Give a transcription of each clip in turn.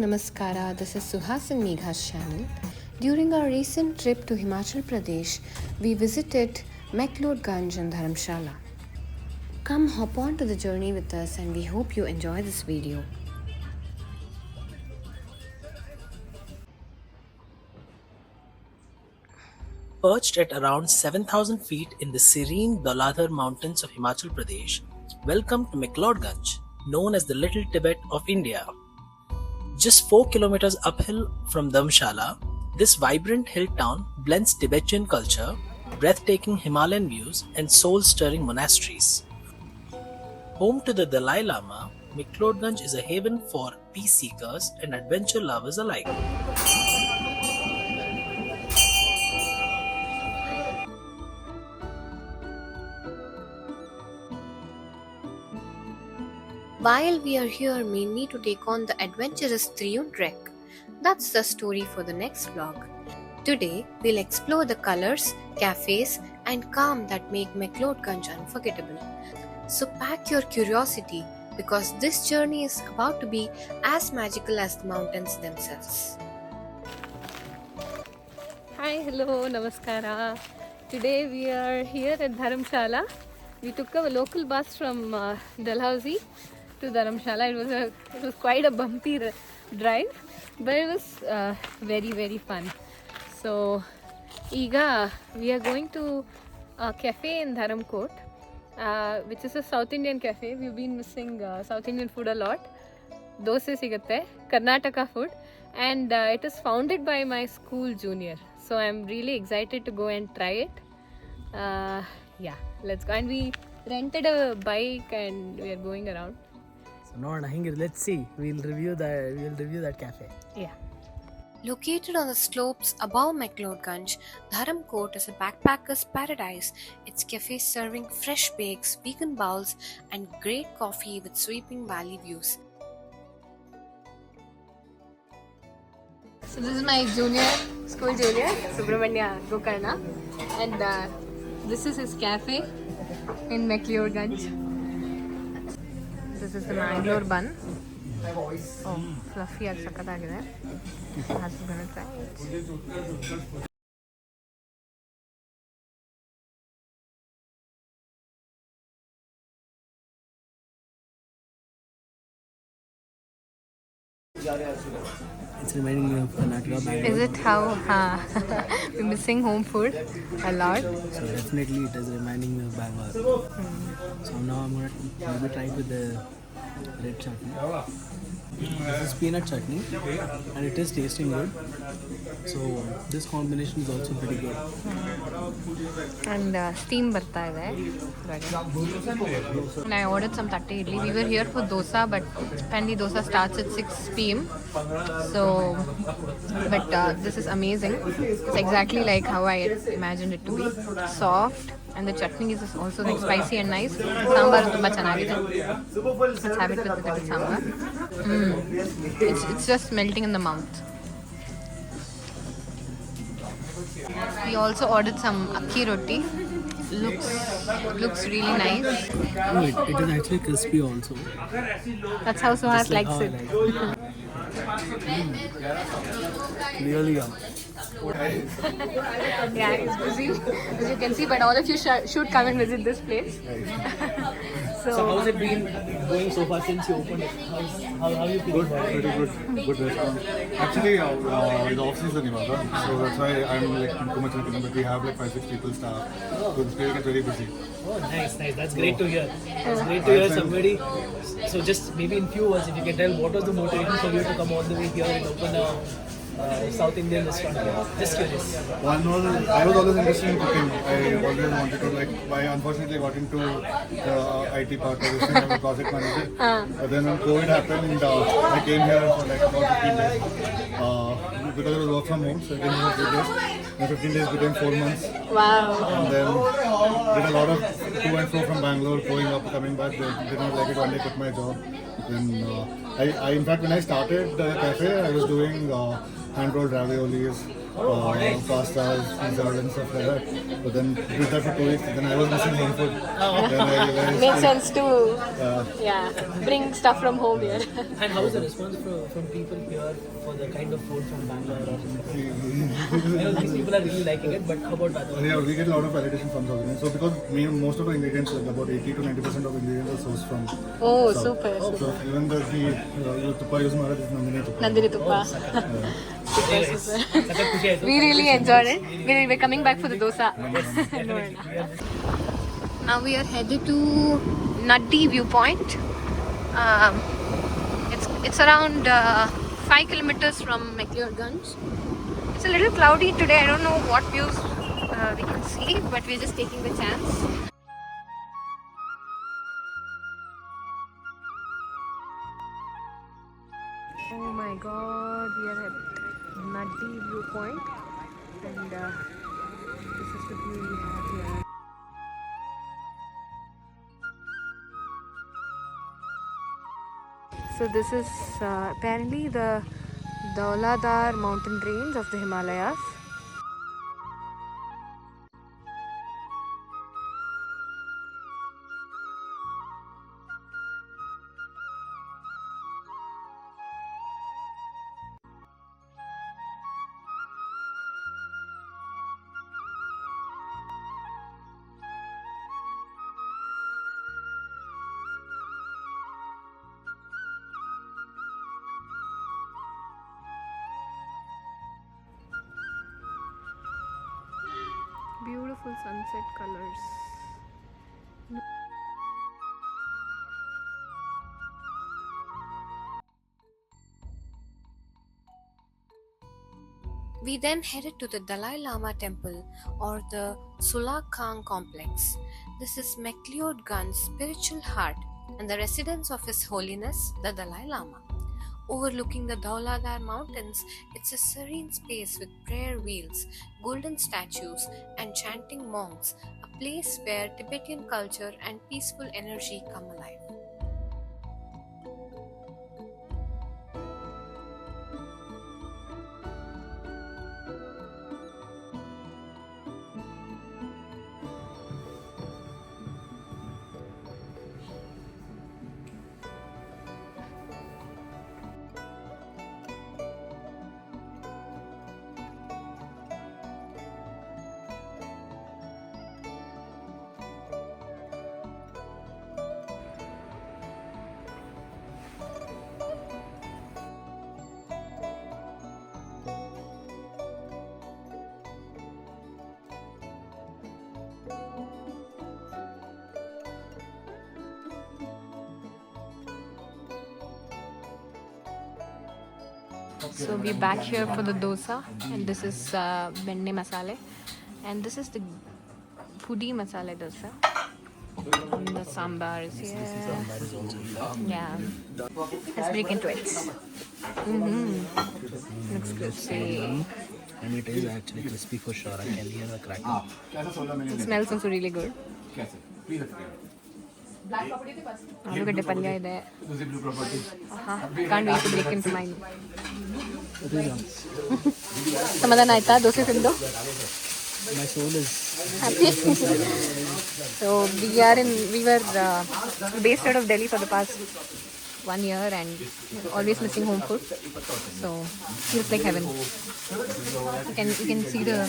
Namaskara. This is Suhasan Megha's channel. During our recent trip to Himachal Pradesh, we visited McLeodganj and Dharamshala. Come hop on to the journey with us and we hope you enjoy this video. Perched at around 7,000 feet in the serene Dauladhar mountains of Himachal Pradesh, welcome to McLeodganj, known as the Little Tibet of India. Just 4 kilometers uphill from Dharamshala, this vibrant hill town blends Tibetan culture, breathtaking Himalayan views, and soul-stirring monasteries. Home to the Dalai Lama, McLeodganj is a haven for peace seekers and adventure lovers alike. While we are here mainly to take on the adventurous Triun trek, that's the story for the next vlog. Today, we'll explore the colors, cafes, and calm that make McLeodganj unforgettable. So pack your curiosity because this journey is about to be as magical as the mountains themselves. Hi, hello, namaskara. Today we are here at Dharamshala. We took a local bus from Dalhousie to Dharamshala. It was quite a bumpy drive, but it was very fun. So, Iga, we are going to a cafe in Dharamkot, which is a South Indian cafe. We've been missing South Indian food a lot. Dosa sigatte, Karnataka food, and it is founded by my school junior. So I'm really excited to go and try it. Yeah, let's go. And we rented a bike and we are going around. So no, let's see. We'll review that cafe. Yeah. Located on the slopes above McLeodganj, Dharamkot is a backpacker's paradise. Its cafes serving fresh bakes, vegan bowls, and great coffee with sweeping valley views. So this is my school junior, Subramanya Gokarna, and this is his cafe in McLeodganj. This is the Mangalore bun. Oh, fluffy and sakatagide. I'm gonna try it. It's reminding me of Karnataka, Bangalore. Is it how we're missing home food a lot? So definitely it is reminding me of Bangalore. So now I'm going to maybe try it with the red chutney. This is peanut chutney and it is tasting good. So this combination is also pretty good. And steam barta ide. And I ordered some tatte idli. We were here for dosa, but apparently dosa starts at 6 p.m. So, but this is amazing. It's exactly like how I imagined it to be. Soft, and the chutney is also like spicy and nice. Sambar tumba chanagide. Let's have it with a little sambar. It's just melting in the mouth. We also ordered some akki roti. Looks really nice. Oh, it is actually crispy also. That's how Suhas Like likes how I it. like Really yum. Yeah, he's busy, as you can see, but all of you should come and visit this place. So how's it been going so far since you opened it? How you feeling? Good, pretty good restaurant. Actually, it's off season, so that's why I'm like too much looking. But we have like 5-6 people staff, so this place gets very busy. Oh, nice. That's great to hear. It's great to hear somebody. So just maybe in few words, if you can tell, what was the motivation for you to come all the way here and open a South Indian restaurant here? Just curious. One was I was always interested in cooking. I always wanted to I unfortunately got into the IT part of this thing. I'm a project manager. But then when COVID happened, I came here for like about 15 days. Because it was work from home, so I came here for 3 days. And 15 days became 4 months. Wow. And then did a lot of to and fro from Bangalore, going up, coming back. Did not like it. One day quit my job. Then I in fact when I started the cafe, I was doing hand rolled raviolis, pastas, pizza and stuff like that. But then did that for 2 weeks. Then I was missing home food. Then I realized Makes sense to Yeah. bring stuff from home here. And how is the response from people here for the kind of food from Bangalore or something? I know these people are really liking it, but how about others? Yeah, we get a lot of validation from South Indians. So because most of the ingredients, like about 80 to 90% of ingredients are sourced from Oh, South. super. So even the tuppa use Maharaj is Nandini tuppa. Nandini Tuppa. We really enjoyed it. We're coming back for the dosa. Now we are headed to Naddi viewpoint. It's around 5 kilometers from McLeodganj. It's a little cloudy today. I don't know what views we can see, but we're just taking the chance. Oh my god, we are at Naddi viewpoint, and this is the view we have here. So this is apparently the Dauladar mountain range of the Himalayas. Beautiful sunset colors. We then headed to the Dalai Lama temple or the Sulakang complex. This is McLeodganj's spiritual heart and the residence of His Holiness the Dalai Lama. Overlooking the Dauladar mountains, it's a serene space with prayer wheels, golden statues, and chanting monks, a place where Tibetan culture and peaceful energy come alive. So we're back here for the dosa, and this is benne masale, and this is the pudi masale dosa. And the sambar is here. Yeah, let's break into it. Looks crispy. And it is actually crispy for sure. I can hear the crackle. It smells also really good. ಆಲೂಗಡ್ಡೆ ಪಲ್ಯ ಇದೆ. Can't wait to break into mine. ಸಮಾಧಾನ ಆಯ್ತಾ ದೋಸೆ ತಿಂದು? My soul is Happy. So we were based out of Delhi for the past 1 year and always missing home food. So feels like heaven. You can see the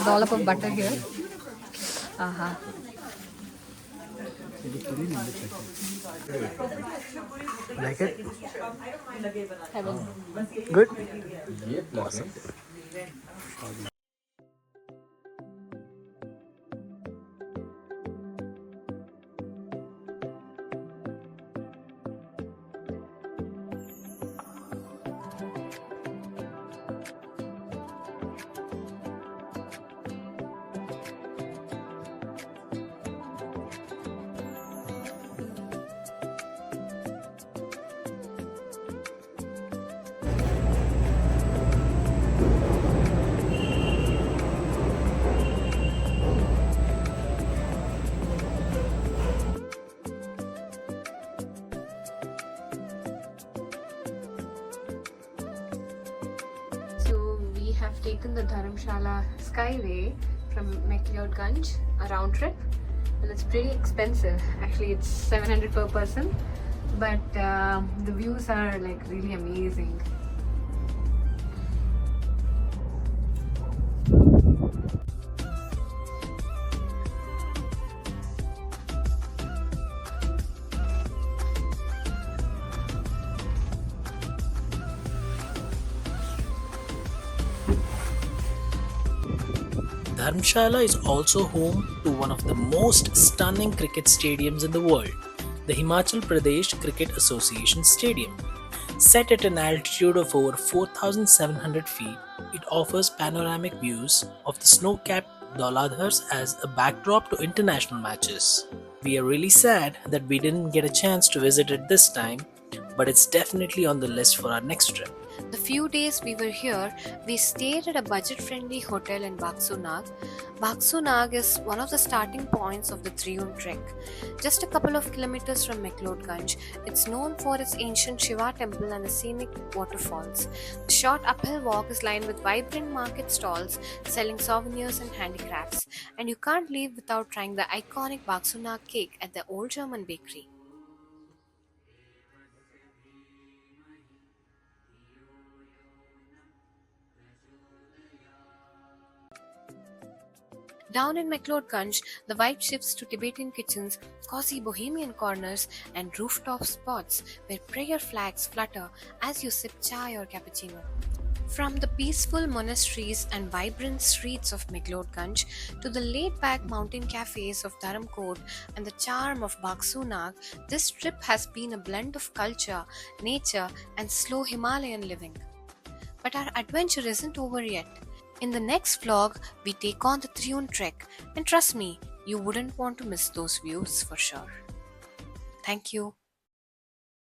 dollop of butter here. like it? Heaven. Good? Awesome. we've taken the Dharamshala Skyway from McLeodganj, a round trip, and it's pretty expensive. Actually, it's 700 per person, but the views are like really amazing. Dharamshala is also home to one of the most stunning cricket stadiums in the world, the Himachal Pradesh Cricket Association Stadium. Set at an altitude of over 4,700 feet, it offers panoramic views of the snow-capped Dauladhars as a backdrop to international matches. We are really sad that we didn't get a chance to visit it this time, but it's definitely on the list for our next trip. The few days we were here, we stayed at a budget-friendly hotel in Baksunag. Baksunag is one of the starting points of the Triun trek. Just a couple of kilometers from McLeodganj, it's known for its ancient Shiva temple and the scenic waterfalls. The short uphill walk is lined with vibrant market stalls selling souvenirs and handicrafts, and you can't leave without trying the iconic Baksunag cake at the Old German Bakery. Down in McLeodganj, the vibe shifts to Tibetan kitchens, cozy bohemian corners, and rooftop spots where prayer flags flutter as you sip chai or cappuccino. From the peaceful monasteries and vibrant streets of McLeodganj to the laid-back mountain cafes of Dharamkot and the charm of Baksunag, this trip has been a blend of culture, nature, and slow Himalayan living. But our adventure isn't over yet. In the next vlog, we take on the Triun trek, and trust me, you wouldn't want to miss those views for sure. Thank you.